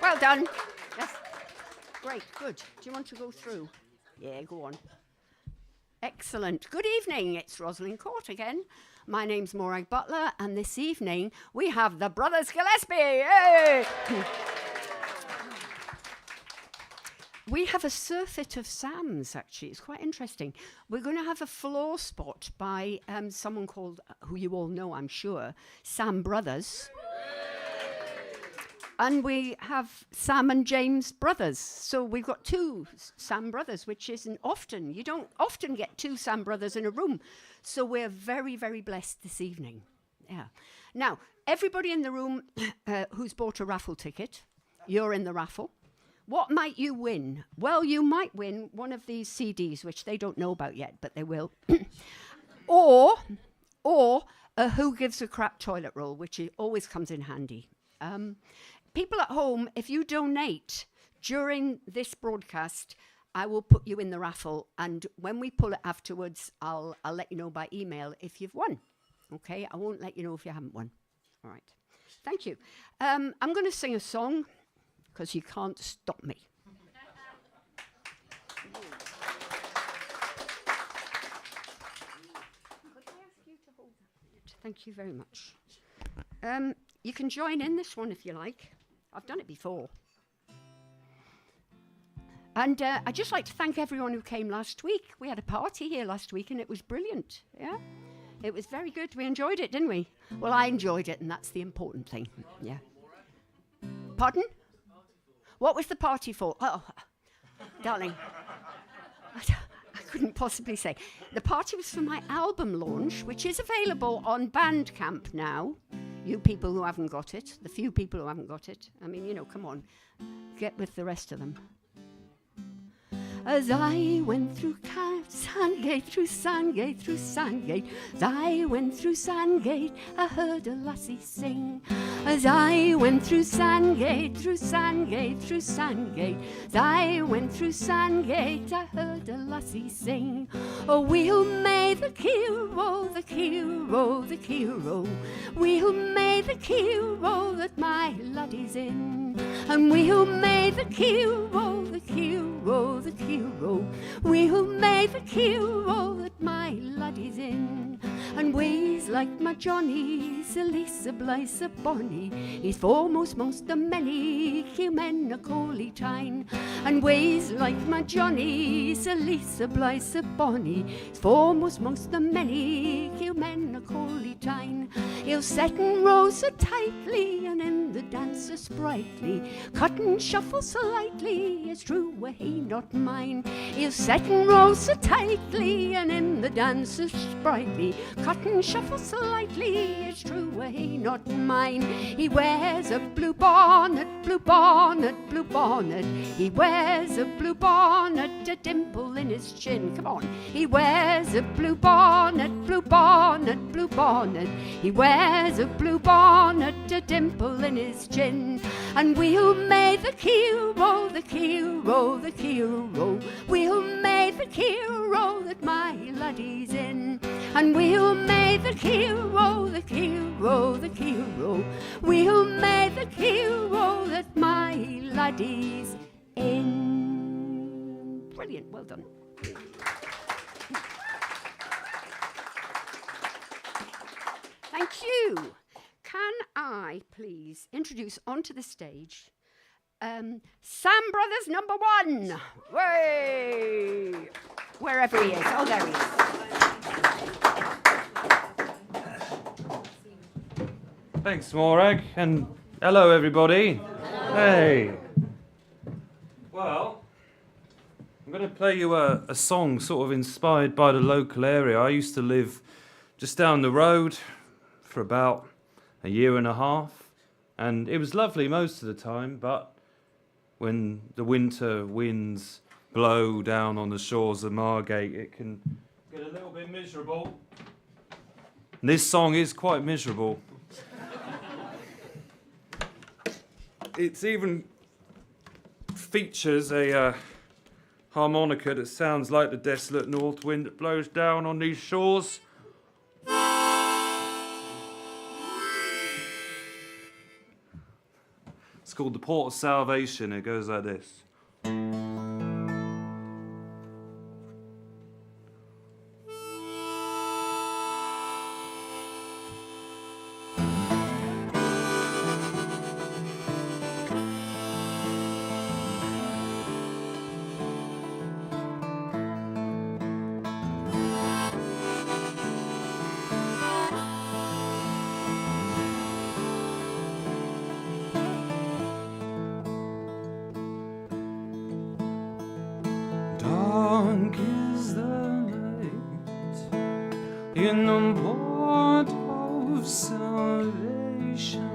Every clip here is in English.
Well done. Yes. Great, good. Do you want to go through? Yeah, go on. Excellent. Good evening. It's Rosalind Court again. My name's Morag Butler, and this evening we have the Brothers Gillespie. Yay! We have a surfeit of Sams, actually. It's quite interesting. We're going to have a floor spot by someone called, who you all know, I'm sure, Sam Brothers. And we have Sam and James Brothers. So we've got two Sam Brothers, which isn't often. You don't often get two Sam Brothers in a room. So we're very, very blessed this evening. Yeah. Now, everybody in the room who's bought a raffle ticket, you're in the raffle. What might you win? Well, you might win one of these CDs, which they don't know about yet, but they will. or a Who Gives a Crap toilet roll, which always comes in handy. People at home, if you donate during this broadcast, I will put you in the raffle. And when we pull it afterwards, I'll let you know by email if you've won. Okay? I won't let you know if you haven't won. All right. Thank you. I'm going to sing a song because you can't stop me. Could I ask you to hold that? Thank you very much. You can join in this one if you like. I've done it before. And I'd just like to thank everyone who came last week. We had a party here last week and it was brilliant. Yeah? It was very good. We enjoyed it, didn't we? Well, I enjoyed it, and that's the important thing. Yeah. Pardon? What was the party for? Oh, darling. I couldn't possibly say. The party was for my album launch, which is available on Bandcamp now. You people who haven't got it, the few people who haven't got it. I mean, you know, come on. Get with the rest of them. As I went through Sandgate, through Sandgate, through Sandgate, as I went through Sandgate, I heard a lassie sing. As I went through Sandgate, through Sandgate, through Sandgate, as I went through Sandgate, I heard a lassie sing. Oh, we'll may the keel roll, the keel roll, the keel roll. We'll may the keel roll that my laddie's in. And we'll may the keel roll, the keel roll, the keel roll. We'll may the keel roll that my laddie's in. And ways like my Johnny, Lisa Blythe, Bonnie, he's foremost most the many men a coley tine. And ways like my Johnny, Lisa Blythe, Bonnie, he's foremost most the many men a coley tine. He'll set and roll so tightly, and in the dance so sprightly, cut and shuffle so lightly, it's true he not mine. He'll set and roll so tightly, and in the dance so sprightly, cut and shuffle so lightly, it's true he not mine. He wears a blue bonnet, blue bonnet, blue bonnet. He wears a blue bonnet, a dimple in his chin. Come on. He wears a blue bonnet, blue bonnet, blue bonnet. He wears a blue bonnet, a dimple in his chin. And we'll may the keel roll, the keel roll, the keel roll. We'll may the keel roll that my laddie's in. And we'll may the keel roll, the keel roll, the keel roll. We'll may the keel roll that my laddie's in. Brilliant, well done. Thank you. Can I please introduce onto the stage Sam Brothers number 1. Way! Wherever he is. Oh, there he is. Thanks, Morag, and hello, everybody. Hello. Hey. Well, I'm going to play you a song sort of inspired by the local area. I used to live just down the road for about a year and a half, and it was lovely most of the time, but when the winter winds blow down on the shores of Margate, it can get a little bit miserable. And this song is quite miserable. It even features a harmonica that sounds like the desolate north wind that blows down on these shores. It's called the Port of Salvation. It goes like this. Dark is the night in the port of salvation.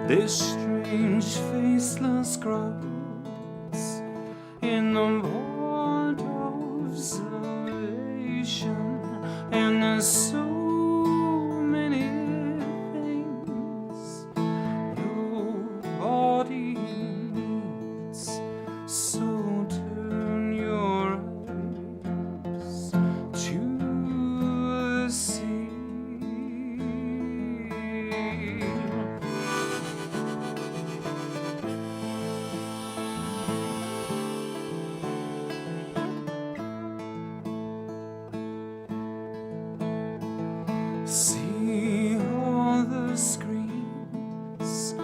This strange faceless crowds in the port of salvation, and there's so many things nobody needs. So turn your eyes to the sea. See all the screens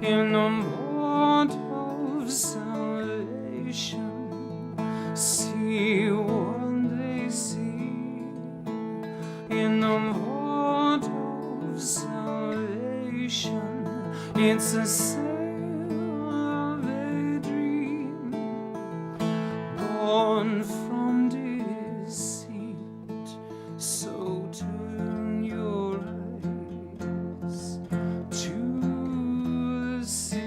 in the port of salvation. See what they see in the port of salvation. It's a sail of a dream born from deceit. So turn your eyes to the sea.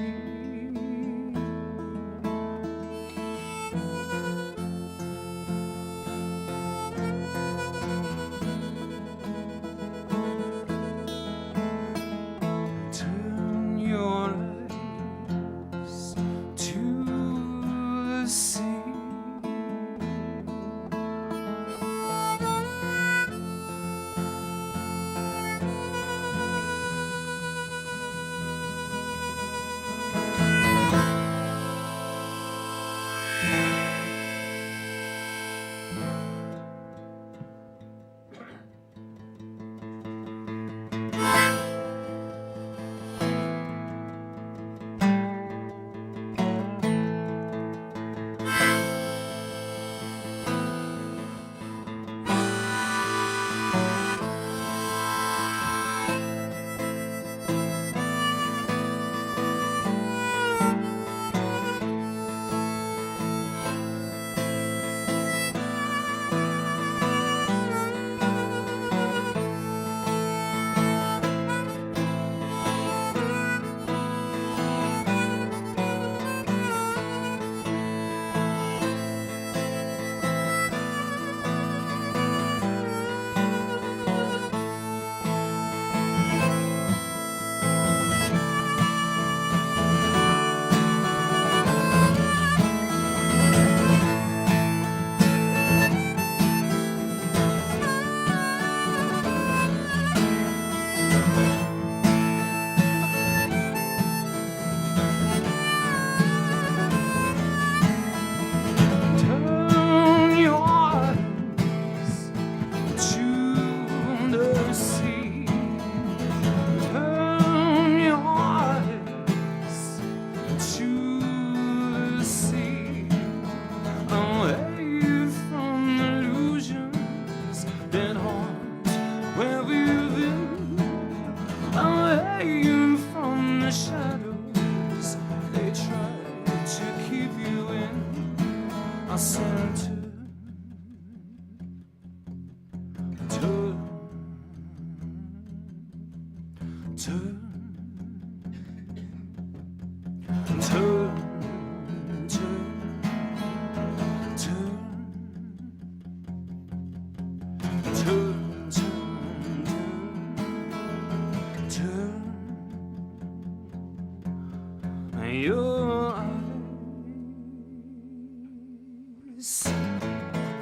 Your eyes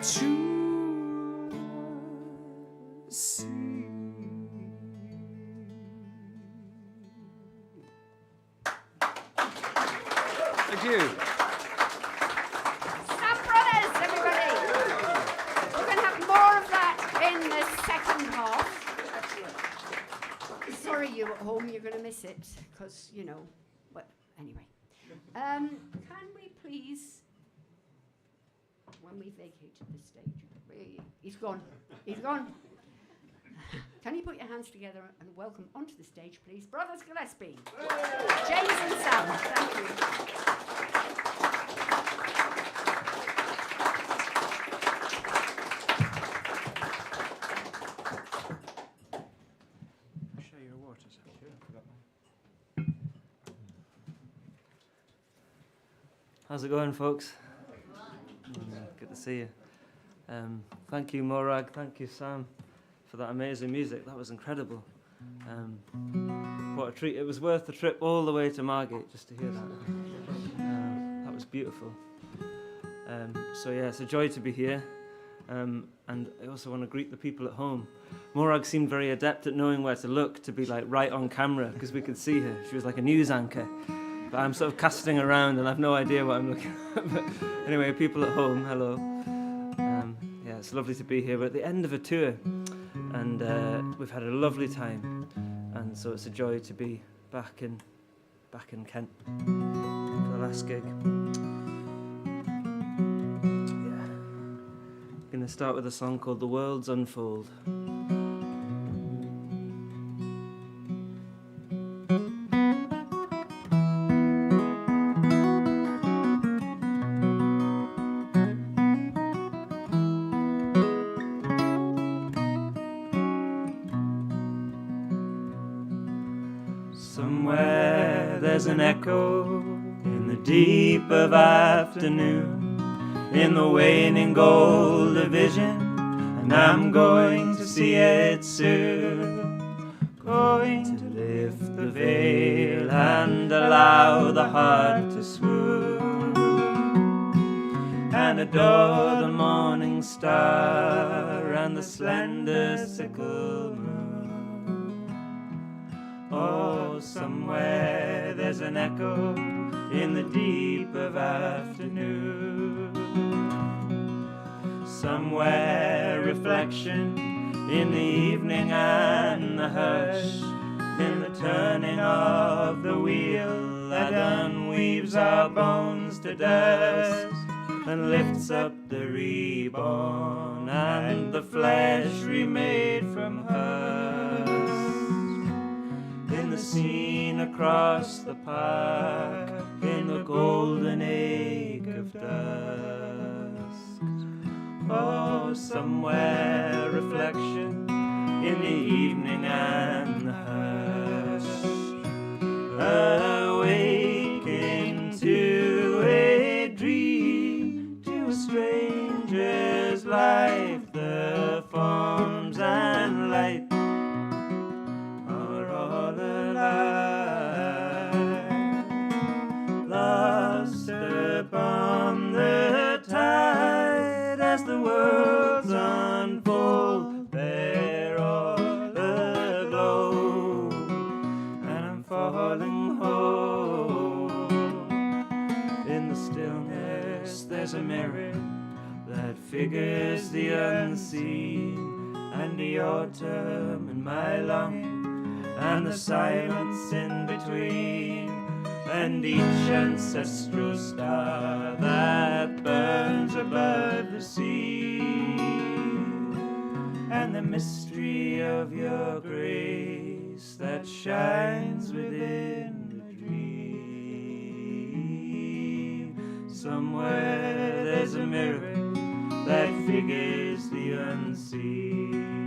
to see. Thank you. Sam Brothers, everybody. We're going to have more of that in the second half. Sorry, you at home, you're going to miss it because, you know, well, anyway. Can we please, when we vacated the stage, he's gone. Can you put your hands together and welcome onto the stage, please, Brothers Gillespie, James and Sam. Thank you. Share your waters, actually. I forgot that. How's it going, folks? Good to see you. Thank you, Morag. Thank you, Sam, for that amazing music. That was incredible. What a treat. It was worth the trip all the way to Margate just to hear that. That was beautiful. So yeah, it's a joy to be here. And I also want to greet the people at home. Morag seemed very adept at knowing where to look to be like right on camera because we could see her. She was like a news anchor. But I'm sort of casting around and I've no idea what I'm looking at. But anyway, people at home, hello. Yeah, it's lovely to be here. We're at the end of a tour and we've had a lovely time. And so it's a joy to be back in Kent for the last gig. Yeah. I'm going to start with a song called The Worlds Unfold. Somewhere there's an echo in the deep of afternoon, in the waning gold of vision, and I'm going to see it soon. Going to lift the veil and allow the heart to swoon, and adore the morning star and the slender sickle moon. Oh, somewhere there's an echo in the deep of afternoon. Somewhere reflection in the evening and the hush, in the turning of the wheel that unweaves our bones to dust and lifts up the reborn and the flesh remade from us. In the scene across the park, in the golden ache of dusk. Oh, somewhere reflection in the evening and the hush, awaking to a dream, to a stranger's life, the forms and light are all alive, lost upon the tide as the worlds unfold. They're all aglow, and I'm falling home. In the stillness there's a mirror that figures the unseen, and the autumn in my longing, and the silence in between, and each ancestral star that burns above the sea, and the mystery of your grace that shines within the dream. Somewhere there's a mirror that figures the unseen.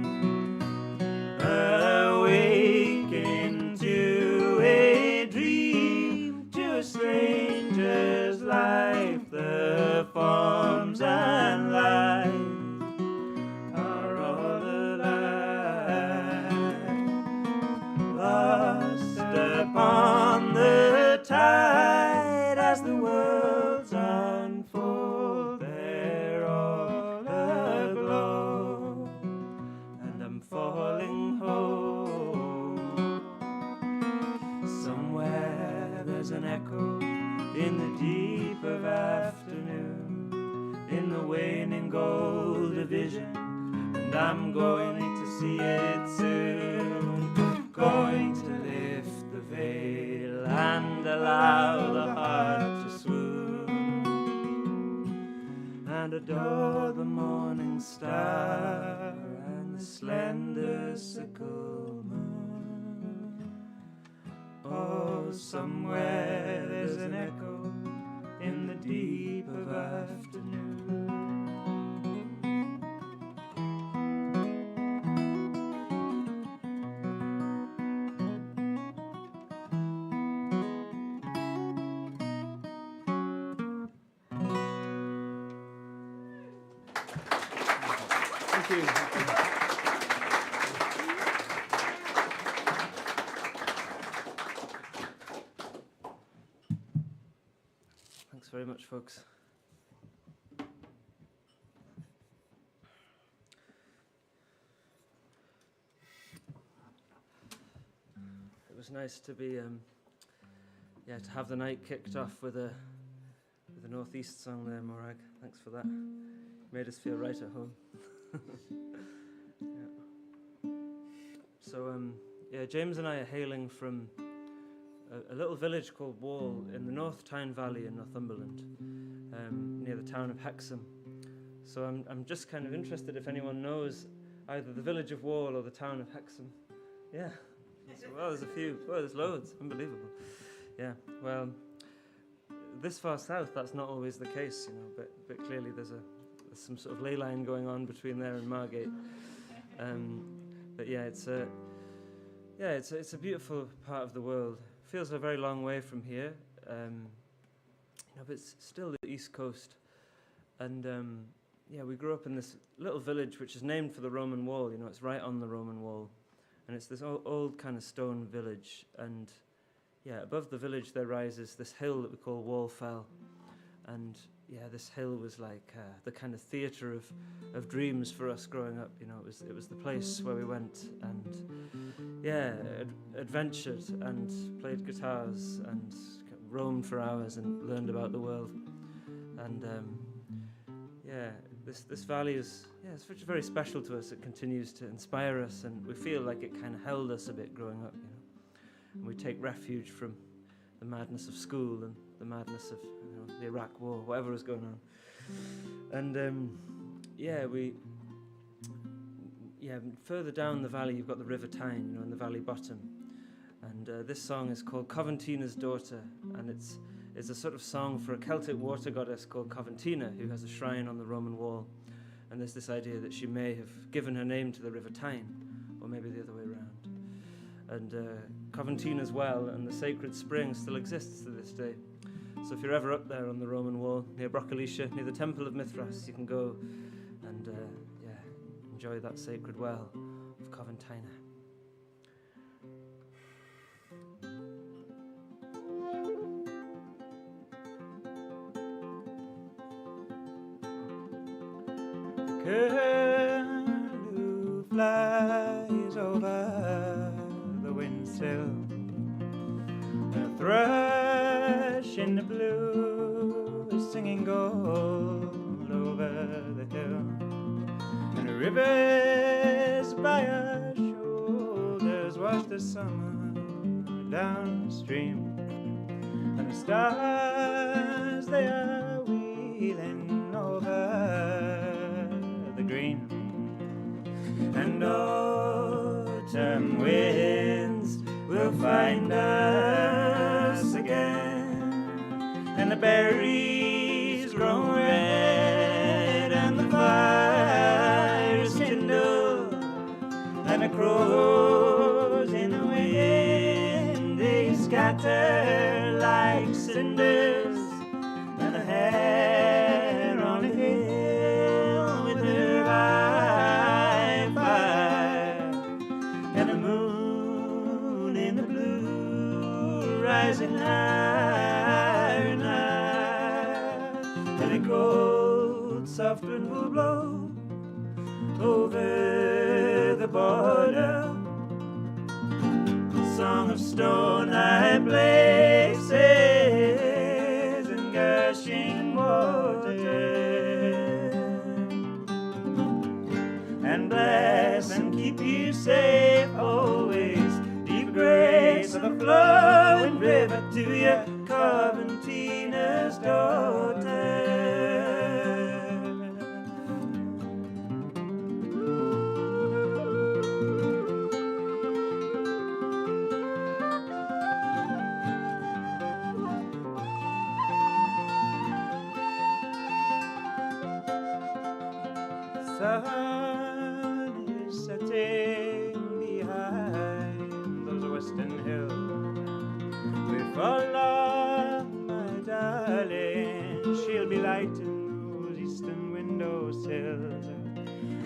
Awaken to a dream, to a stranger's life, the forms and light are all alike, lost upon the tide as the worlds unfold. They're all aglow, and I'm falling home. Somewhere there's an echo in the deep of afternoon, in the waning gold of vision, and I'm going to see it soon. Going to lift the veil and allow the heart to swoon, and adore the morning star and the slender sickle moon. Oh, somewhere there's an echo in the deep of afternoon. Thank you. Thanks very much, folks. It was nice to be, to have the night kicked off with a Northeast song there, Morag. Thanks for that. Made us feel right at home. Yeah. So, James and I are hailing from a little village called Wall in the North Tyne Valley in Northumberland, near the town of Hexham. So I'm just kind of interested if anyone knows either the village of Wall or the town of Hexham. Yeah. So, well, there's a few. Well, there's loads. Unbelievable. Yeah. Well, this far south, that's not always the case, but clearly there's some sort of ley line going on between there and Margate. But yeah, it's a beautiful part of the world. Feels a very long way from here, but it's still the East Coast. And we grew up in this little village which is named for the Roman wall. It's right on the Roman wall, and it's this old kind of stone village. And above the village there rises this hill that we call Wall Fell, and this hill was like the kind of theatre of dreams for us growing up. It was the place where we went and adventured and played guitars and roamed for hours and learned about the world. And this valley is it's very special to us. It continues to inspire us, and we feel like it kind of held us a bit growing up. And we take refuge from the madness of school and the madness of the Iraq War, whatever was going on. And further down the valley you've got the River Tyne, in the valley bottom. And this song is called Coventina's Daughter, and it's a sort of song for a Celtic water goddess called Coventina, who has a shrine on the Roman wall. And there's this idea that she may have given her name to the River Tyne, or maybe the other way around. And Coventina's well and the sacred spring still exists to this day. So if you're ever up there on the Roman wall, near Brockalicia, near the Temple of Mithras, you can go and enjoy that sacred well of Coventina. The curlew flies over the windsill, a thrush in the blue is singing gold over the hill, and the rivers by our shoulders wash the summer downstream, and the stars they are wheeling over the green, and autumn winds will find us again, and the berries grow red and the fire scatter like cinders, and the hair on a hill with her high fire, and the moon in the blue rising higher and higher, and a cold soft wind will blow over the border. Song of stone high places and gushing water, and bless and keep you safe always. Deep grace of the flowing river to your Coventina's daughter. Sun is setting behind those western hills. We follow my darling, she'll be lighting those eastern windowsills.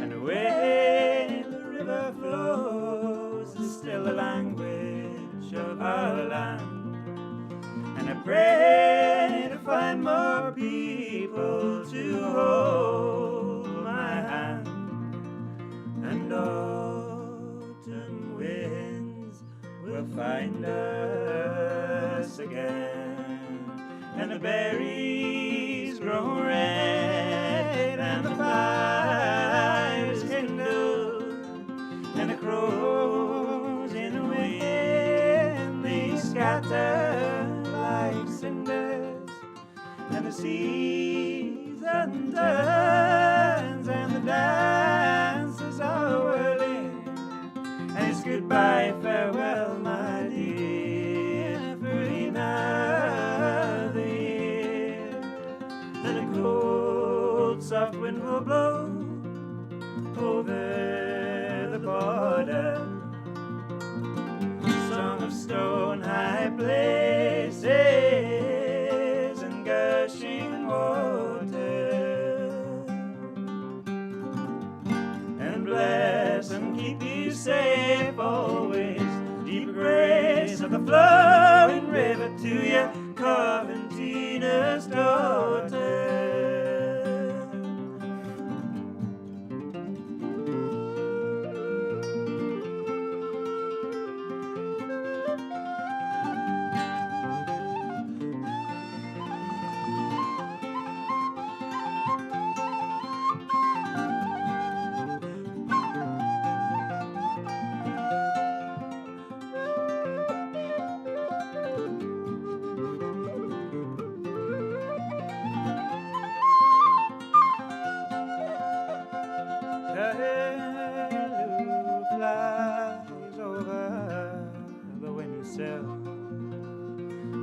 And the way the river flows is still the language of our land. And I pray to find more people to hold my hand, and autumn winds will find us again, and the berries grow red, and the fire is kindled, and the crows in the wind they scatter like cinders, and the season turns, and the dances are whirling, and it's goodbye, farewell, my dear, for another year. Then a cold, soft wind will blow over the border. Song of stone high places and gushing water, and bless and keep you safe always. Deep grace of the flowing river to your Coventina's daughter. The halo flies over the windowsill,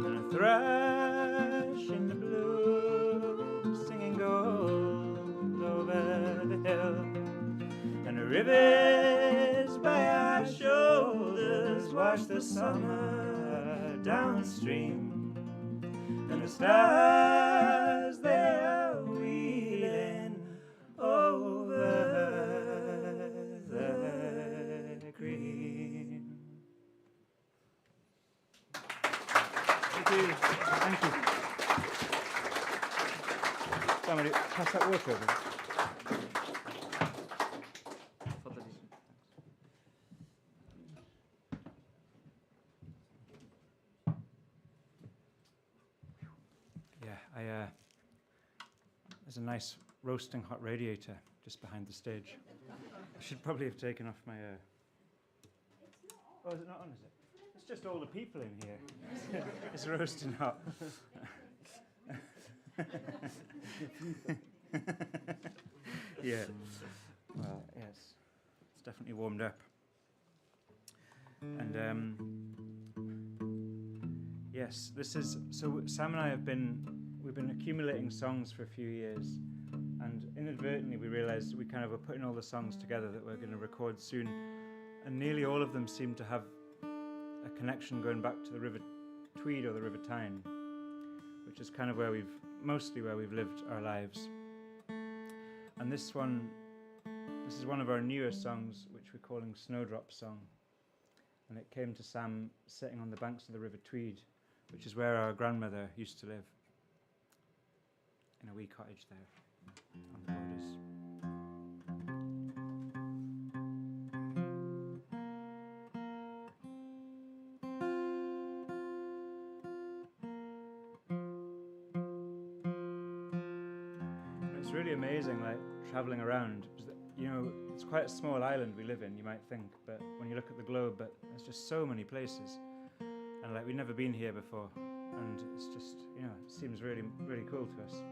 and a thrush in the blue singing gold over the hill, and the rivers by our shoulders wash the summer downstream, and the stars they are wheeling over the green. Thank you. Thank you. Somebody pass that work over. Yeah, there's a nice roasting hot radiator just behind the stage. I should probably have taken off my... Oh, is it not on, is it? It's just all the people in here. It's roasting hot. Yeah. Well, yes. It's definitely warmed up. And yes, this is... So Sam and I we've been accumulating songs for a few years, and inadvertently we realized we kind of were putting all the songs together that we're going to record soon, and nearly all of them seem to have a connection going back to the river Tweed or the River Tyne, which is kind of mostly where we've lived our lives. And this is one of our newer songs, which we're calling Snowdrop Song. And it came to Sam sitting on the banks of the River Tweed, which is where our grandmother used to live, in a wee cottage there on the borders. It's really amazing, like, traveling around. You know, it's quite a small island we live in, you might think, but when you look at the globe, but there's just so many places. And like, we've never been here before, and it's just, you know, it seems really, really cool to us.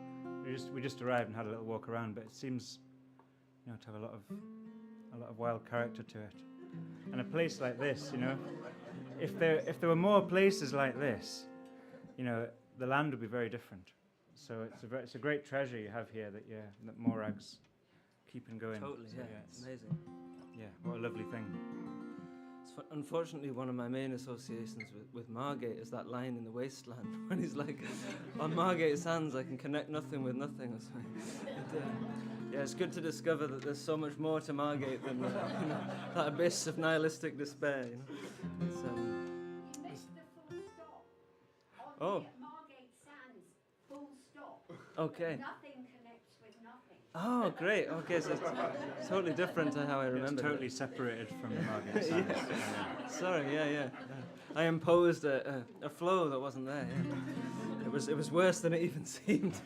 We just arrived and had a little walk around, but it seems, you know, to have a lot of wild character to it. And a place like this, you know, if there were more places like this, you know, the land would be very different. So it's a great treasure you have here that Morag's keeping going. Totally, So, yeah, it's amazing. Yeah, what a lovely thing. Unfortunately, one of my main associations with Margate is that line in The Wasteland when he's like, on Margate's hands I can connect nothing with nothing or something. Yeah, it's good to discover that there's so much more to Margate than that abyss of nihilistic despair. You know? It's, You missed the full stop. Oh. Margate Sands, full stop. okay. Nothing connects with nothing. Oh, great. Okay, so it's totally different to how I remember. It's totally separated from the Margate Sands. Yeah. Sorry, yeah. I imposed a flow that wasn't there. Yeah. It was worse than it even seemed.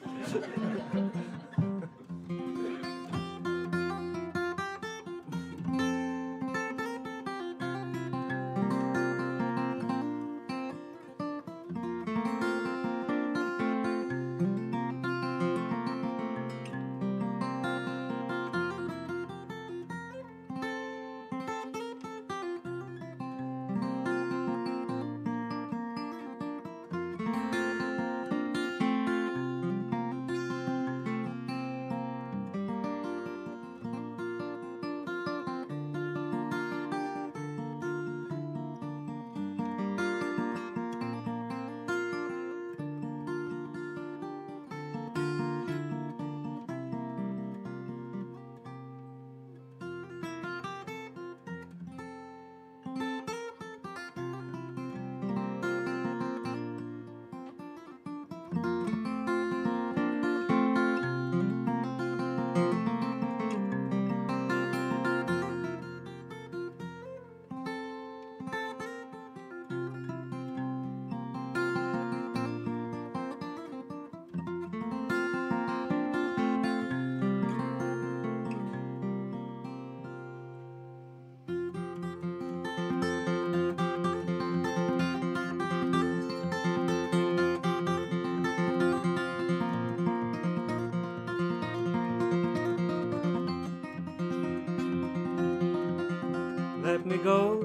Let me go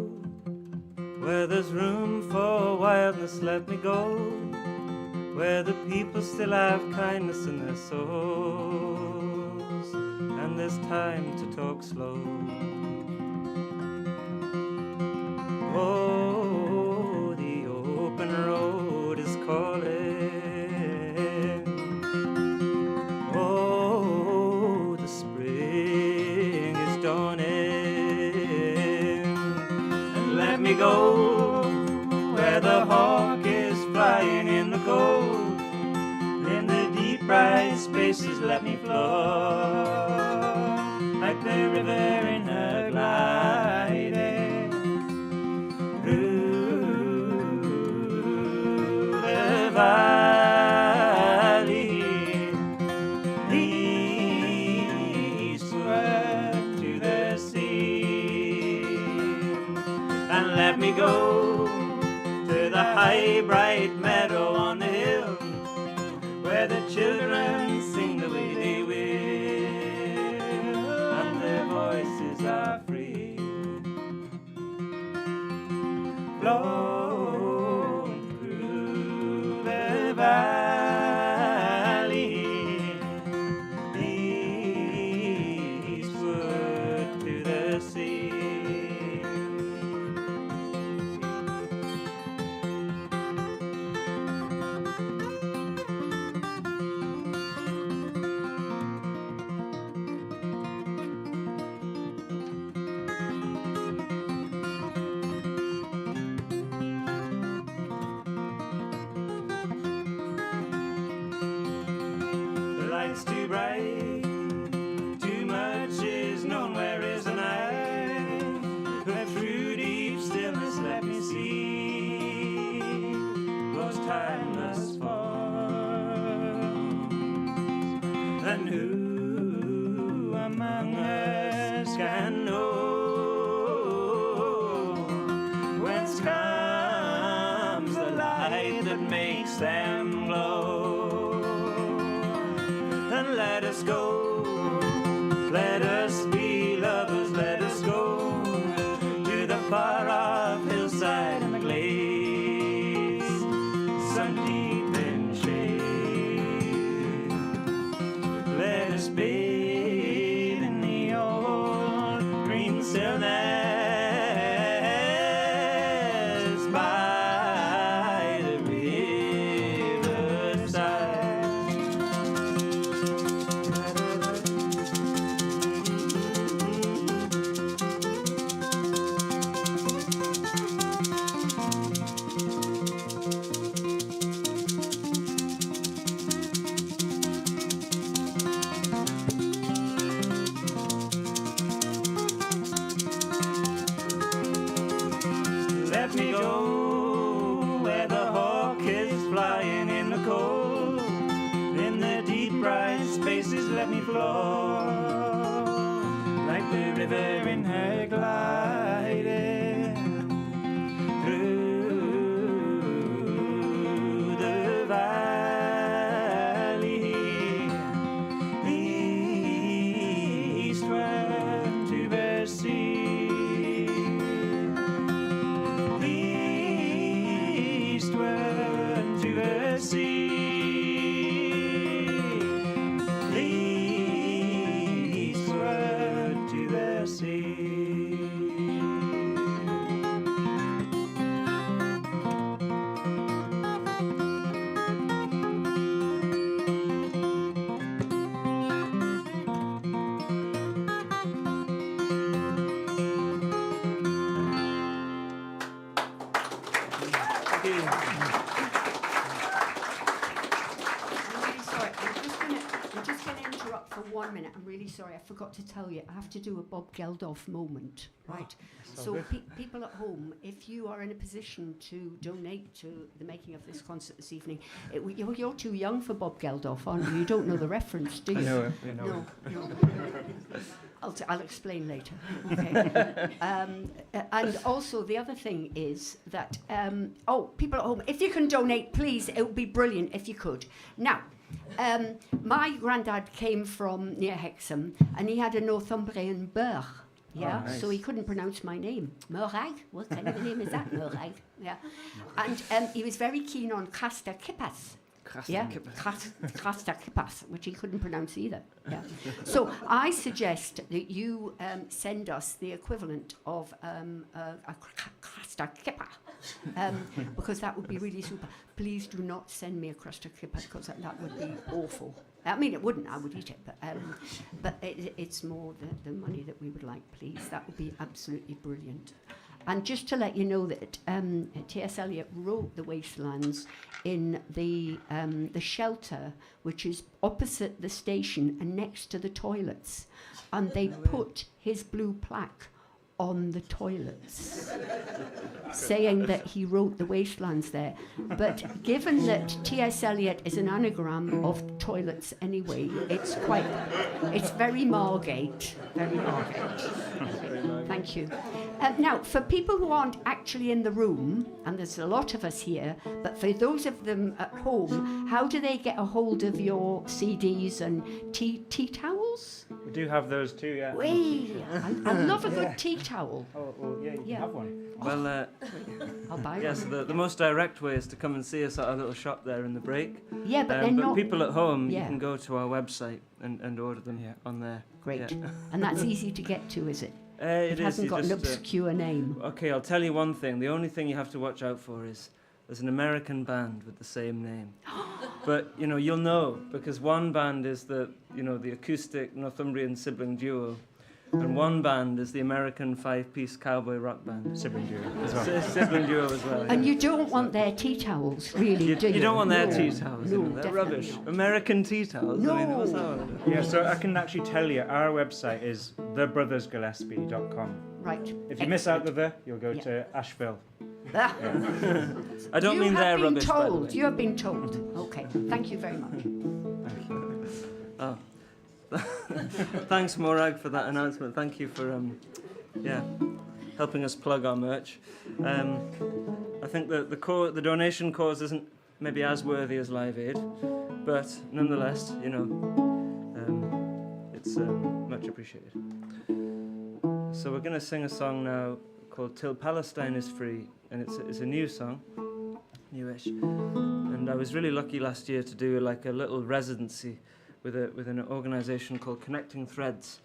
where there's room for wildness. Let me go where the people still have kindness in their souls, and there's time to talk slow. Oh, the open road is calling. Oh, the spring is dawning. Let me go where the hawk is flying in the cold. In the deep bright spaces let me flow, like the river in her gliding through the valley, eastward to the sea. And let me go to the high bright meadow on the hill, where the children sing the way they will, and their voices are free, flowing through the valley, eastward to the sea. eyes can know. Whence comes the light that makes them glow? And let us go, let us be lovers, let us go to the far off hillside and the glades, sun deep in shade. Let us bathe in the old green stillness by the riverside. Let me go where the hawk is flying in the cold. In the deep bright spaces let me flow, like the river in her gliding through the valley, eastward to the sea. Eastward to the sea. Eastward to the sea. Thank you. I'm really sorry. I'm just going to interrupt for 1 minute. I'm really sorry. I forgot to tell you. I have to do a Bob Geldof moment, right? So people at home, if you are in a position to donate to the making of this concert this evening, you're too young for Bob Geldof, aren't you? You don't know the reference, do you? I know it. I know it. No. I'll explain later. Okay. And also the other thing is that people at home, if you can donate, please, it would be brilliant if you could. Now, my granddad came from near Hexham, and he had a Northumbrian burr. Yeah, nice. so he couldn't pronounce my name. Murag? What kind of a name is that, Murag? Yeah. And he was very keen on Crasta Kippas. Yeah, Crasta Kippas, which he couldn't pronounce either. Yeah. So I suggest that you send us the equivalent of a Crasta Kippa, because that would be really super. Please do not send me a Crasta Kippa, because that would be awful. I mean, it wouldn't. I would eat it, but it's more the money that we would like, please. That would be absolutely brilliant. And just to let you know that T.S. Eliot wrote The Wastelands in the shelter, which is opposite the station and next to the toilets. And they put his blue plaque on the toilets, saying that he wrote The Wastelands there. But given that T.S. Eliot is an anagram of toilets anyway, it's very Margate. Very Margate. Thank you. Now, for people who aren't actually in the room, and there's a lot of us here, but for those of them at home, how do they get a hold of your CDs and tea towels? We do have those too, yeah. I love a good tea towel. Oh, well, yeah, you can have one. Well, I'll buy yes, one. the most direct way is to come and see us at our little shop there in the break. Yeah, but they're not... people at home, Yeah. you can go to our website and order them on there. Great. Yeah. And that's easy to get to, is it? It It is, hasn't you got an just, obscure name. Okay, I'll tell you one thing. The only thing you have to watch out for is there's an American band with the same name. But, you'll know, because one band is the acoustic Northumbrian sibling duo, and one band is the American 5-piece cowboy rock band. Sibling duo as well. Sibling duo as well. And you don't want their tea towels, really, do you? You don't want their No. tea towels. No, They're definitely rubbish. not. American tea towels. No. I mean, what's that one? Yeah, so I can actually tell you, our website is thebrothersgillespie.com. Right. If you miss out the you'll go Yeah. to Asheville. Ah, I don't you mean have they're been rubbish, by the told. way. You have been told. Okay. Thank you very much. Oh. Thanks, Morag, for that announcement. Thank you for helping us plug our merch. I think that the donation cause isn't maybe as worthy as Live Aid, but nonetheless, it's much appreciated. So we're going to sing a song now called "Till Palestine is Free," and it's a new song, newish. And I was really lucky last year to do a little residency with an organisation called Connecting Threads,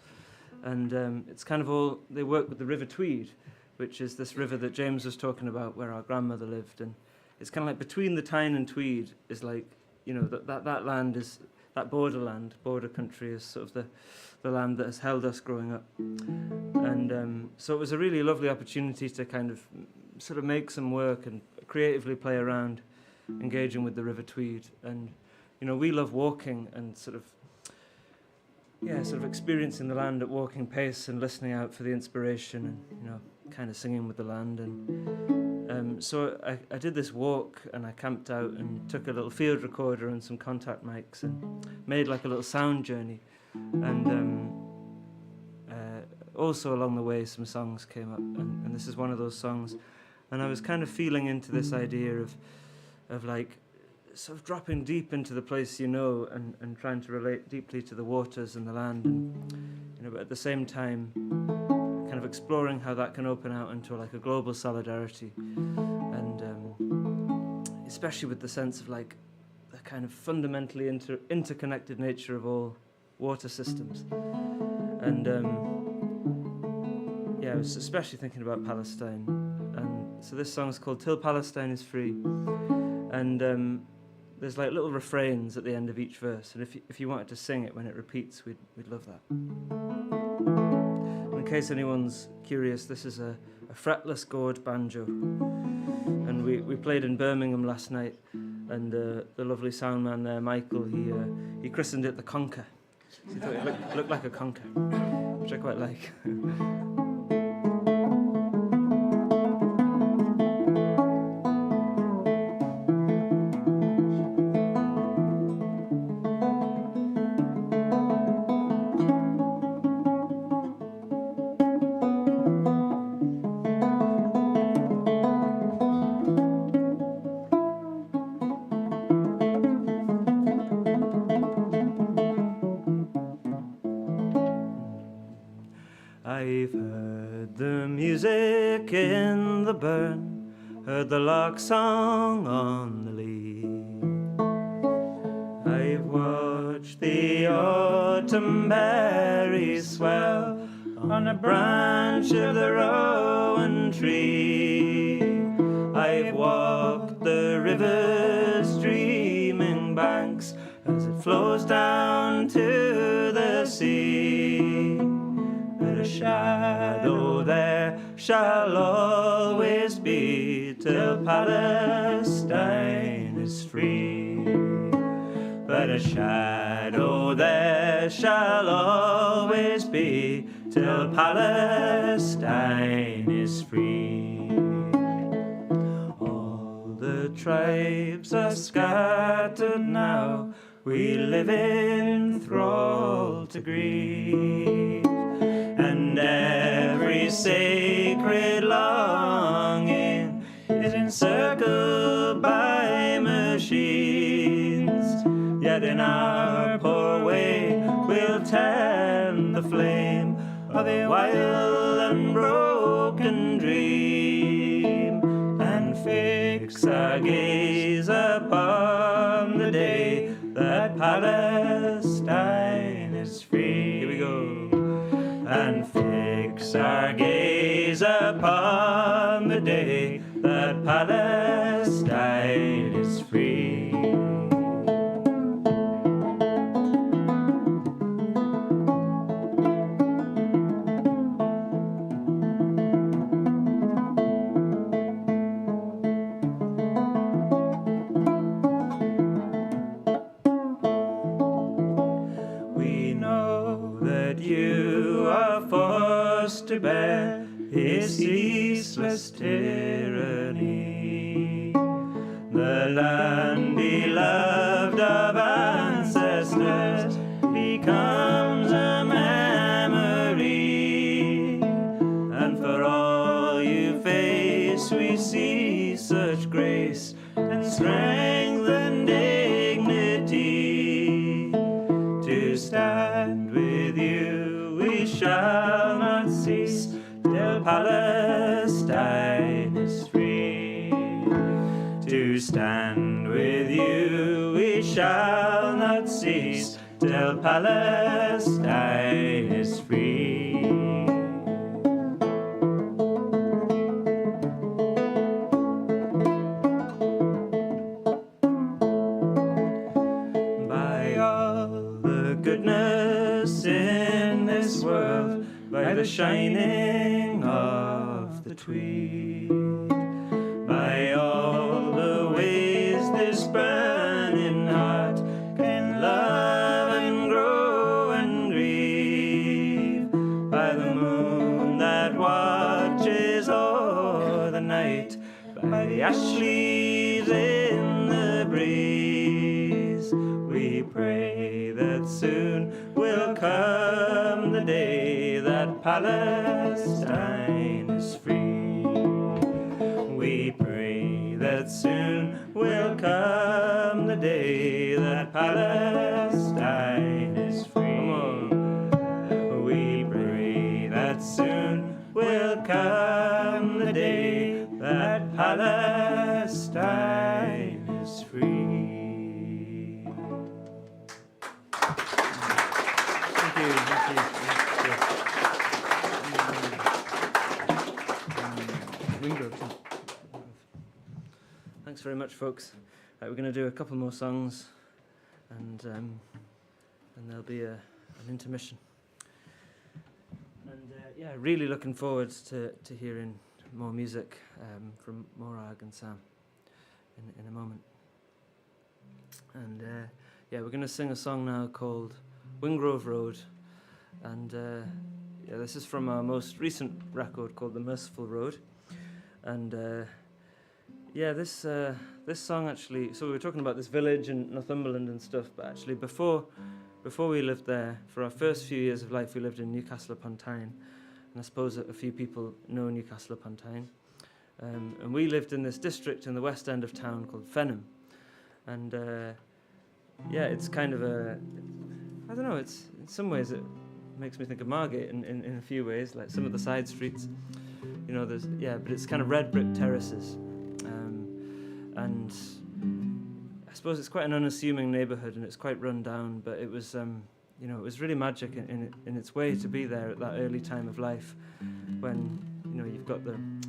and it's kind of all they work with the River Tweed, which is this river that James was talking about, where our grandmother lived, and it's kind of like between the Tyne and Tweed is that land is that border country is sort of the land that has held us growing up, and so it was a really lovely opportunity to kind of sort of make some work and creatively play around, engaging with the River Tweed, and we love walking and sort of experiencing the land at walking pace and listening out for the inspiration and kind of singing with the land, and so I did this walk and I camped out and took a little field recorder and some contact mics and made like a little sound journey, and also along the way some songs came up, and this is one of those songs, and I was kind of feeling into this idea of like sort of dropping deep into the place and trying to relate deeply to the waters and the land, and but at the same time kind of exploring how that can open out into like a global solidarity, and especially with the sense of like the kind of fundamentally interconnected nature of all water systems, and I was especially thinking about Palestine, and so this song is called "Till Palestine is Free," and there's like little refrains at the end of each verse, and if you wanted to sing it when it repeats, we'd love that. In case anyone's curious, this is a fretless gourd banjo, and we played in Birmingham last night, and the lovely sound man there, Michael, he christened it the Conker. So he thought it looked like a conker, which I quite like. I've heard the music in the burn, heard the lark song on the lea. I've watched the autumn berries swell on a branch of the rowan tree. I've walked the river's dreaming banks as it flows down to the sea. A shadow there shall always be till Palestine is free. But a shadow there shall always be till Palestine is free. All the tribes are scattered now, we live in thrall to grieve, and every sacred longing is encircled by machines. Yet in our poor way we'll tend the flame of a wild and broken dream, and fix our gaze upon the day that Palestine is free. Here we go. And fix our gaze upon the day that Palestine is free. We know that you are forced to bear his ceaseless tyranny. The land beloved of ancestors becomes a shall not cease till Palestine is free. To stand with you we shall not cease till Palestine is free. By all the goodness in this world, by the shining of the tweed, by all the ways this burning heart can love and grow and grieve, by the moon that watches o'er the night, by the ash leaves in the breeze, we pray that soon will come the day that Palestine is free. We pray that soon will come the day that Palestine is free. We pray that soon will come the day that Palestine is free. Thank you. Thanks very much, folks. Right, we're going to do a couple more songs, and there'll be an intermission. And really looking forward to hearing more music from Morag and Sam in a moment. And we're going to sing a song now called Wingrove Road, and this is from our most recent record called The Merciful Road. And this song actually, so we were talking about this village in Northumberland and stuff, but actually before we lived there, for our first few years of life, we lived in Newcastle upon Tyne, and I suppose a few people know Newcastle upon Tyne. And we lived in this district in the west end of town called Fenham, and it's kind of I don't know, it's in some ways it makes me think of Margate in a few ways, like some of the side streets, but it's kind of red brick terraces, and I suppose it's quite an unassuming neighbourhood, and it's quite run down, but it was it was really magic in its way to be there at that early time of life, when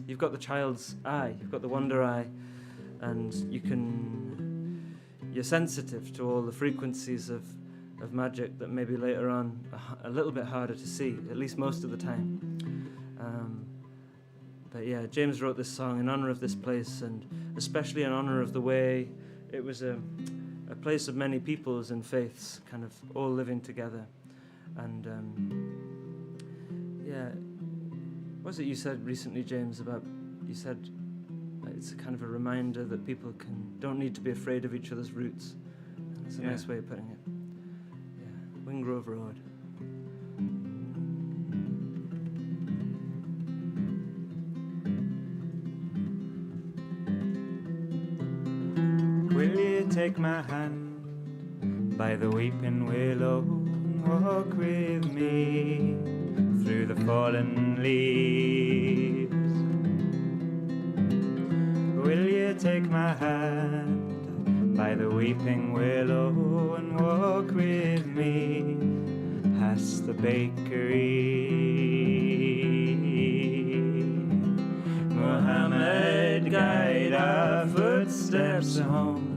you've got the child's eye, you've got the wonder eye, and you're sensitive to all the frequencies of magic that maybe later on a little bit harder to see, at least most of the time. But James wrote this song in honour of this place, and especially in honour of the way it was a place of many peoples and faiths, kind of all living together. And what was it you said recently, James, you said it's a kind of a reminder that people don't need to be afraid of each other's roots. That's a nice way of putting it. Wingrove Road. Will you take my hand by the weeping willow and walk with me through the fallen leaves? Will you take my hand by the weeping willow and walk with me past the bakery? Muhammad, guide our footsteps home.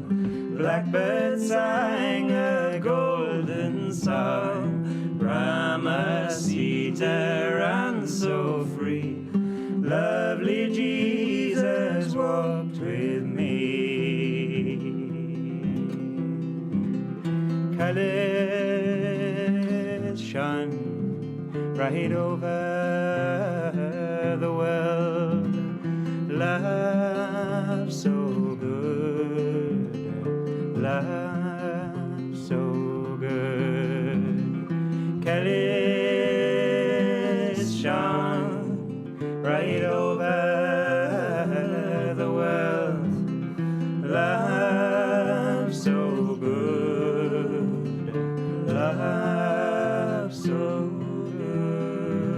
Blackbird sang a golden song. Brahma-sita ran so free. Lovely Jesus walked with me. Colours shone right over the world. Love so good, love so good. Colours shone right over the world. Love so good, love so good.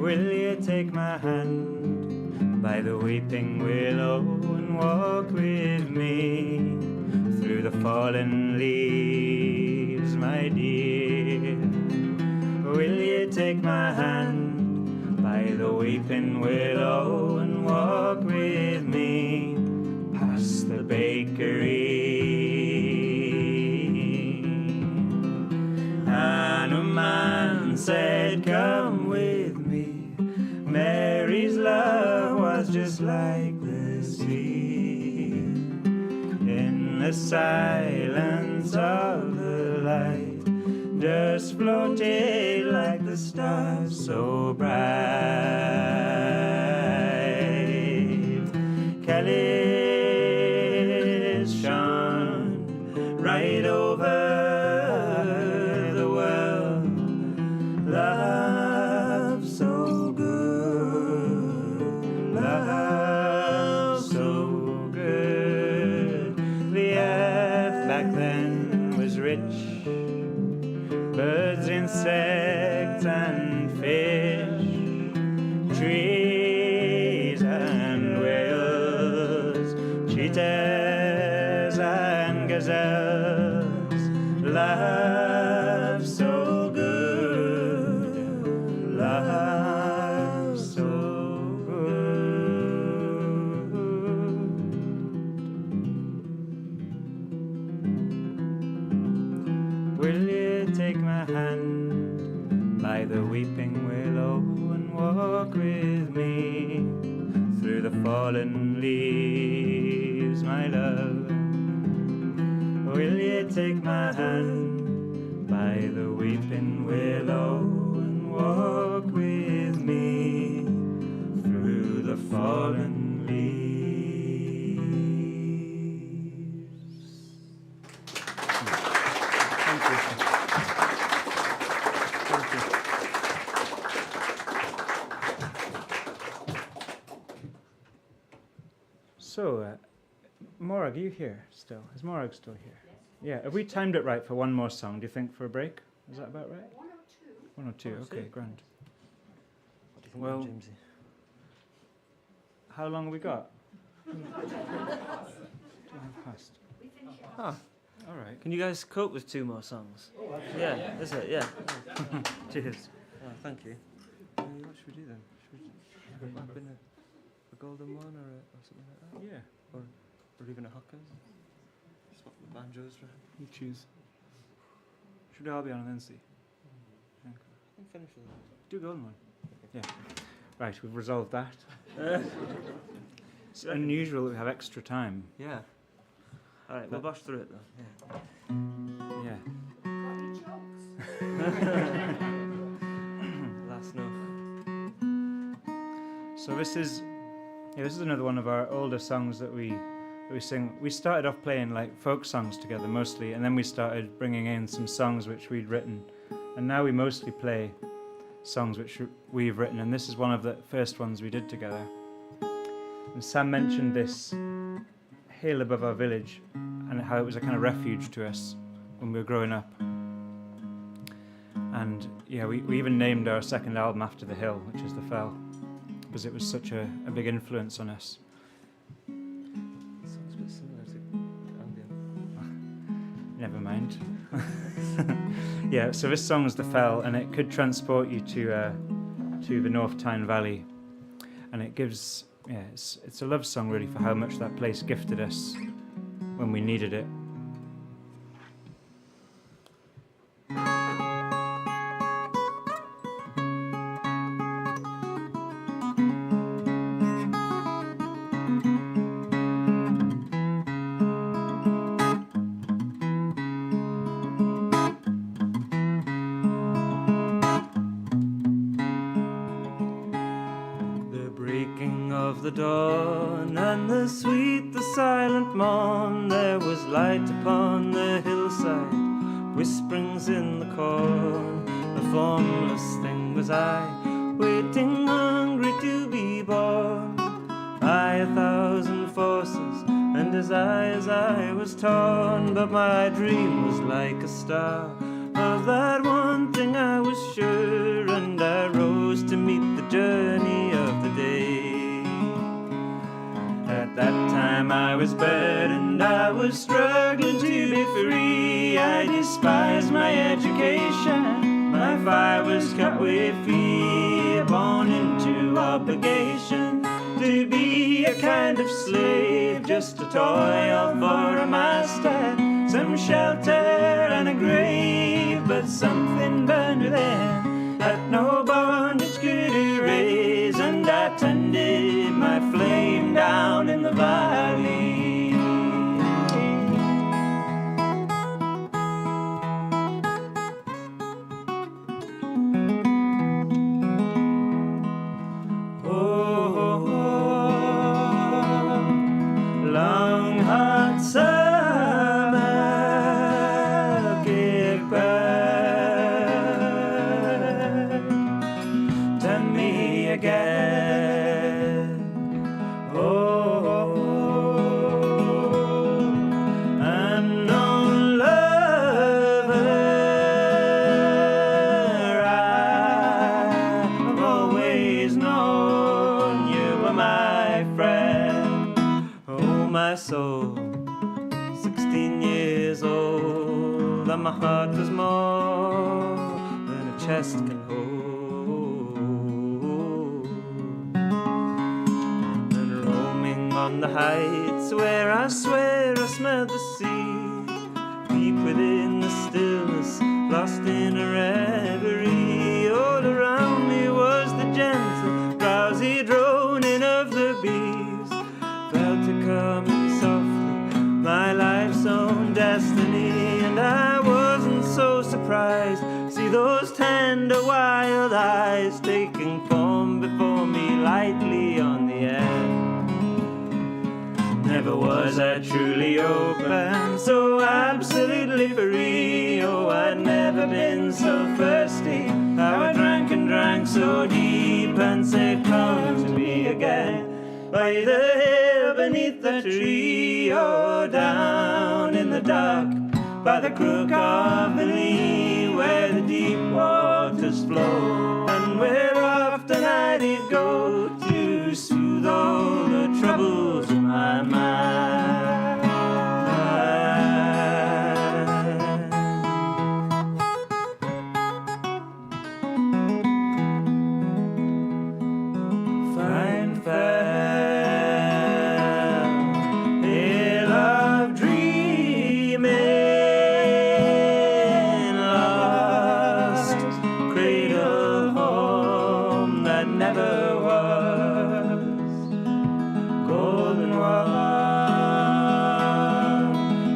Will you take my hand by the weeping willow and walk with me through the fallen leaves, my dear? Will you take my hand by the weeping willow and walk with me past the bakery? And a man said, come with me. Mary's love was just like the sea. In the silence of the light, just floated like the stars so bright. Kelly's shone right over the world. Love so good, love so good. The earth back then was rich, birds, insects, and fish, trees and whales, cheetahs and gazelles. Love so good, love so good. Will you take my hand by the weeping willow and walk with me through the fallen leaves, my love? Will you take my hand by the weeping willow and walk with me through the fallen leaves? Thank you. Thank you. So, Morag, are you here still? Is Morag still here? Yeah. Have we timed it right for one more song, do you think, for a break? Is that about right? 102, okay, grand. What do you think, Well- Jamesy? How long have we got? 2:30 past. Ah, All right. can you guys cope with 2 more songs? Yeah, is it? Yeah. Cheers. Oh, thank you. What should we do then? Should we wrap in a golden one or something like that? Yeah, Or even a hookers? Swap the banjos for you choose. Should we all be on and then see? I think finish with that. Do golden one. Yeah. Right, we've resolved that. It's unusual that we have extra time. Yeah. All right, we'll bash through it though. Yeah. Yeah. Last note. So this is another one of our older songs that we sing. We started off playing like folk songs together mostly, and then we started bringing in some songs which we'd written, and now we mostly play songs which we've written, and this is one of the first ones we did together. And Sam mentioned this hill above our village and how it was a kind of refuge to us when we were growing up. And yeah, we even named our second album after the hill, which is the Fell, because it was such a big influence on us. Sounds a bit similar to ambient. Never mind. Yeah, so this song is The Fell, and it could transport you to the North Tyne Valley, and it gives, it's a love song really for how much that place gifted us when we needed it. The dawn and the sweet, the silent morn, there was light upon the hillside, whisperings in the corn. A formless thing was I, waiting hungry to be born by 1,000 forces and as I was torn. But my dream was like a star Of that one thing I was sure, and I rose to meet the journey of the day. At that time I was burdened, I was struggling to be free. I despised my education, my fire was cut with fear, born into obligation to be a kind of slave, just a toil for a master, some shelter and a grave, but something burned within that no bondage could erase, and I tended my flame down in the valley. Long hot summer, give birth to me again. Unknown lover, I've always known you were my friend. Oh, my soul, 16 years old, and my heart was more than a chest can hold. And roaming on the heights where I swear I smelled the sea, deep within the stillness, lost in a reverie. All around me was the gentle, drowsy droning of the bees, felt it coming softly, my life's own destiny. And I wasn't so surprised, see those tender wild eyes taking form before me lightly on the air. Never was I truly open, so absolutely free. Oh, I'd never been so thirsty, how I drank and drank so deep, and said, come to me again, by the hill beneath the tree, or down in the dark by the crook of the Lee, where the deep waters flow, and where often I did go to soothe all the troubles in my mind. Fine, fair, hill of dreaming, lost cradle home that never was, golden one,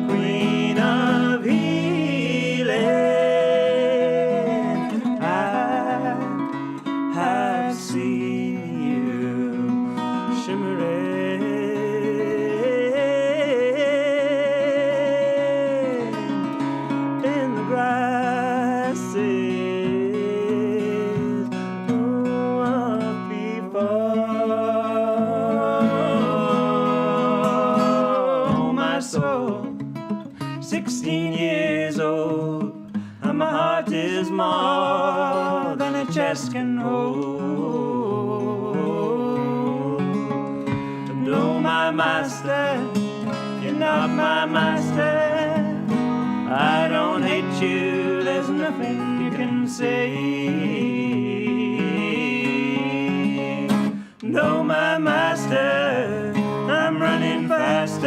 queen of healing, I have seen you shimmering in the grasses of before. My soul, 16 years old, and my heart is more than a chest can hold. And oh, my master, you're not my master. I don't hate you, there's nothing you can say. No, my master, I'm running faster,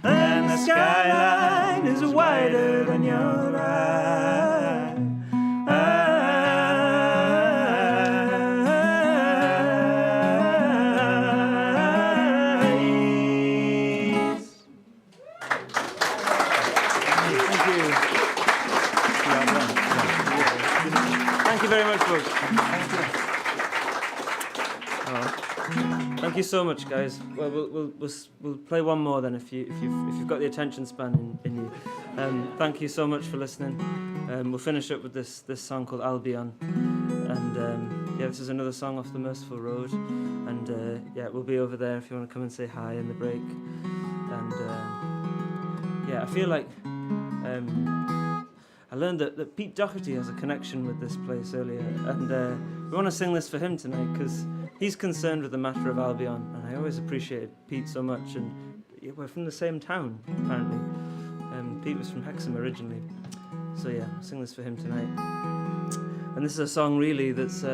and the skyline is wider than your eye. Thank you very much, folks. Thank you so much, guys. Well, we'll play one more then if you've got the attention span in you. Thank you so much for listening. We'll finish up with this song called Albion, and yeah, this is another song off the Merciful Road, and yeah, we'll be over there if you want to come and say hi in the break. And yeah, I feel like I learned that Pete Doherty has a connection with this place earlier, and we want to sing this for him tonight because he's concerned with the matter of Albion, and I always appreciated Pete so much, and we're from the same town, apparently. Pete was from Hexham originally, so yeah, I'll sing this for him tonight. And this is a song really that's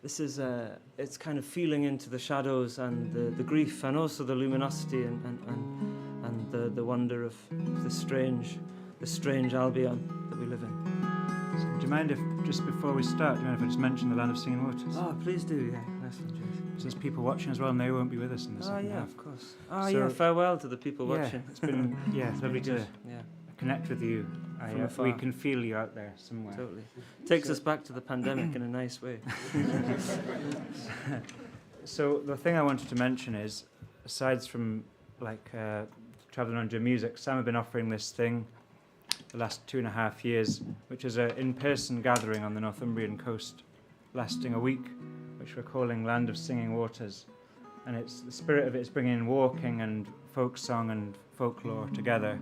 it's kind of feeling into the shadows and the grief and also the luminosity and the wonder of the strange Albion that we live in. So do you mind if, just before we start, do you mind if I just mention the Land of Singing Waters? Oh, please do, yeah. Nice one, Jason. So there's people watching as well, and they won't be with us in the second yeah, half. of course. Oh, So- yeah, farewell to the people watching. It's been lovely to Yeah, connect with you. From afar. We can feel you out there somewhere. totally. Takes us back to the pandemic in a nice way. So the thing I wanted to mention is, aside from traveling on doing music, Sam have been offering this thing the last 2.5 years, which is an in-person gathering on the Northumbrian coast, lasting a week, which we're calling Land of Singing Waters. And it's the spirit of it is bringing walking and folk song and folklore together,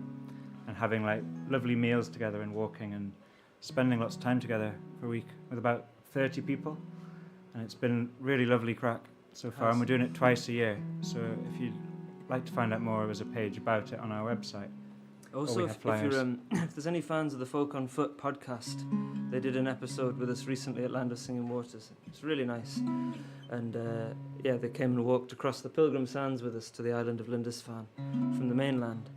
and having lovely meals together and walking and spending lots of time together for a week with about 30 people. And it's been really lovely crack so far, and we're doing it twice a year. So if you'd like to find out more, there's a page about it on our website. Also, have if flyers. if there's any fans of the Folk on Foot podcast, they did an episode with us recently at Land of Singing Waters. It's really nice. And they came and walked across the Pilgrim Sands with us to the island of Lindisfarne from the mainland.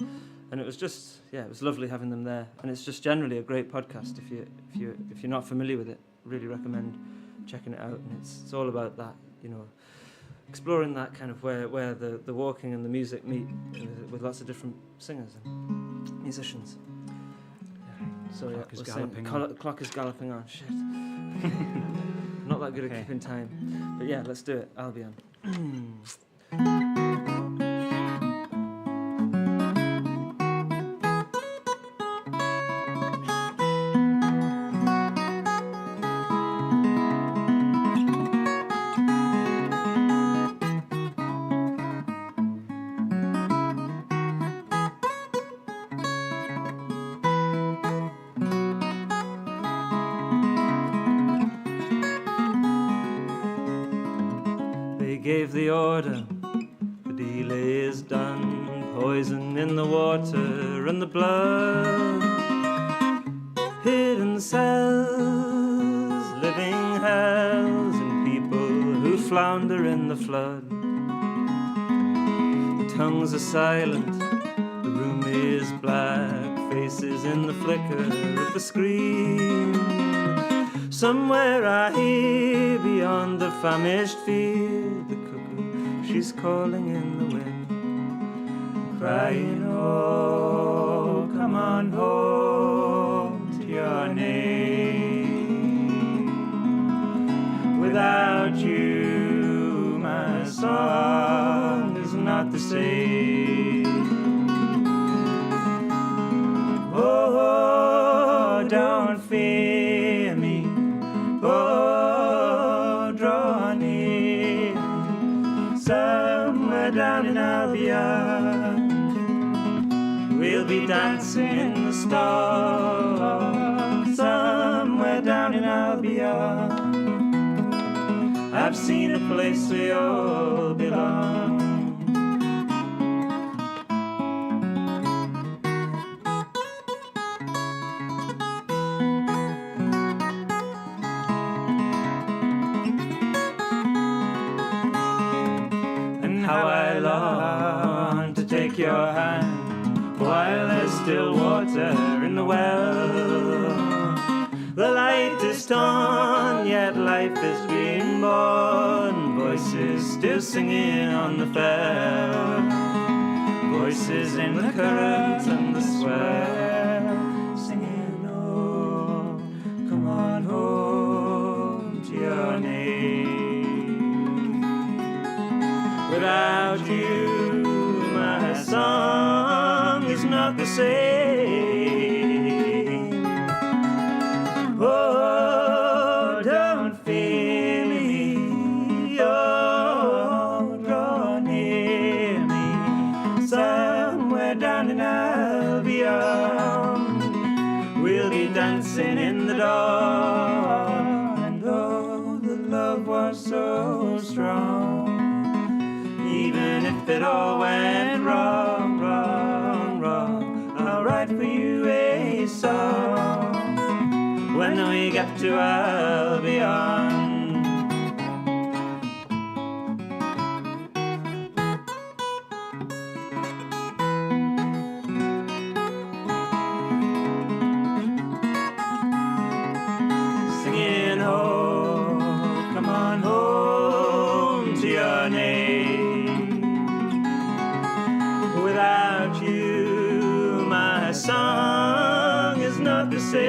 And it was just, it was lovely having them there. And it's just generally a great podcast. If you're not familiar with it, really recommend checking it out. And it's all about that, exploring that kind of where the walking and the music meet with lots of different singers and musicians. So Clock is we're galloping saying, on. clock is galloping on. Shit. Not that good at keeping time. But yeah, let's do it. Albion. Gave the order, the deal is done. Poison in the water and the blood. Hidden cells, living hells, and people who flounder in the flood. The tongues are silent, the room is black. Faces in the flicker of the screen. Somewhere I hear beyond the famished field the cuckoo, she's calling in the wind, crying, oh, come on home to your name. Without you, my song is not the same. Oh, don't fear me. Oh, draw near, somewhere down in Albion. We'll be dancing in the stars, somewhere down in Albion. I've seen a place we all belong. How I long to take your hand while there's still water in the well. The light is torn, yet life is being born. Voices still singing on the fell. Voices in the current and the swell, singing, oh, come on home to your name. Without you, my song is not the same. Oh, don't fear me, oh, draw near me, somewhere down in Albion. We'll be dancing in the dawn. And oh, the love was so strong. Even if it all went wrong, wrong, wrong, I'll write for you a song when we get to Albion. Singing, oh, come on home to your name. Without you, my song is not the same.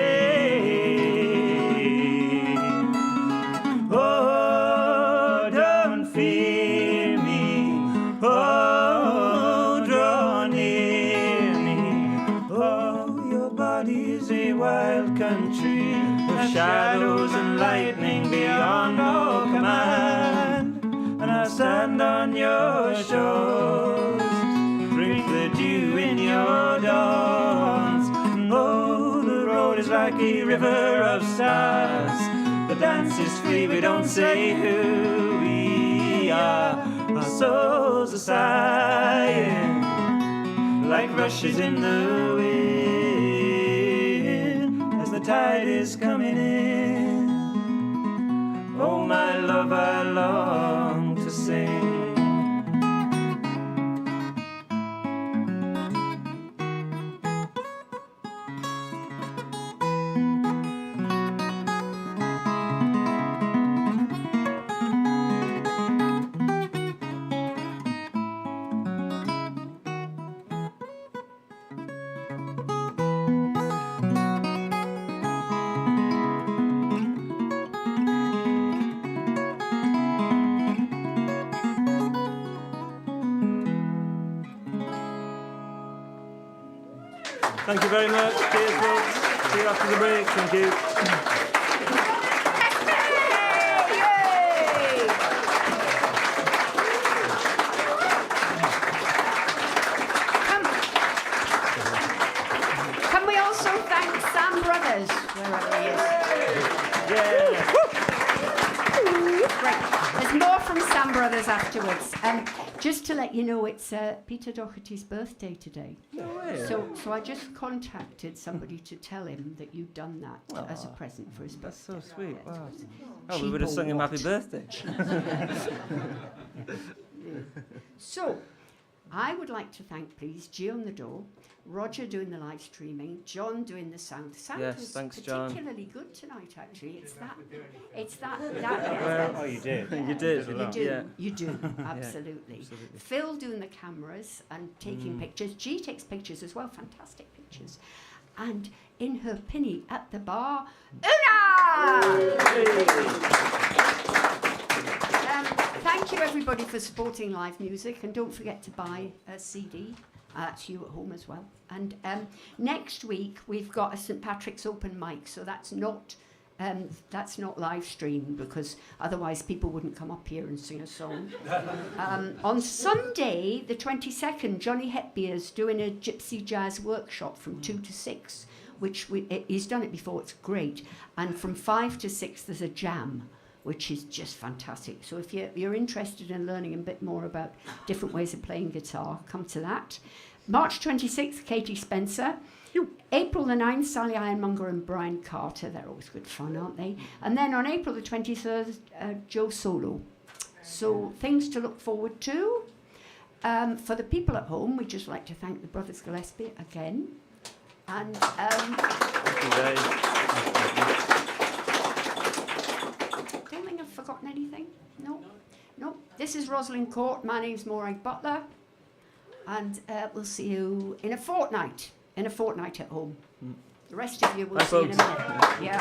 Oh, don't fear me. Oh, draw near me. Oh, your body's a wild country of shadows and lightning beyond all command. And I stand on your shores, drink the dew in your dawns. Oh, the road is like a river of stars. The dance is free, we don't say who we are. Our souls are sighing like rushes in the wind as the tide is coming in. Oh, my love, I long to sing. Thank you very much. Cheers, folks. See you after the break. Thank you. Yay! Can we also thank Sam Brothers, wherever he is? Yeah. Right. There's more from Sam Brothers afterwards. Just to let you know, it's Peter Doherty's birthday today. No way. So I just contacted somebody to tell him that you'd done that as a present for his That's birthday. so sweet. Wow. Oh, we Cheap would have or sung him what? happy birthday. So, I would like to thank, please, G on the door, Roger doing the live streaming, John doing the sound. The sound Yes, was thanks, John. particularly good tonight, actually. It's that. Oh, you did. You did. You do, Yeah. you do, absolutely. Absolutely. Phil doing the cameras and taking pictures. G takes pictures as well, fantastic pictures. And in her pinny at the bar, Una! Thank you everybody for supporting live music, and don't forget to buy a CD. That's you at home as well. And next week we've got a St Patrick's open mic, so that's not live streamed because otherwise people wouldn't come up here and sing a song. On Sunday, the 22nd, Johnny Hepbeer's doing a gypsy jazz workshop from 2 to 6, which he's done it before, it's great. And from 5 to 6, there's a jam, which is just fantastic. So if you're interested in learning a bit more about different ways of playing guitar, come to that. March 26th, Katie Spencer. April the 9th, Sally Ironmonger and Brian Carter. They're always good fun, aren't they? And then on April the 23rd, Joe Solo. So things to look forward to. For the people at home, we'd just like to thank the Brothers Gillespie again. And Thank you, guys. don't think I've forgotten anything. No. This is Rosalind Court. My name's Morag Butler. And we'll see you in a fortnight. In a fortnight at home. The rest of you will Bye, see in a folks. minute. Yeah.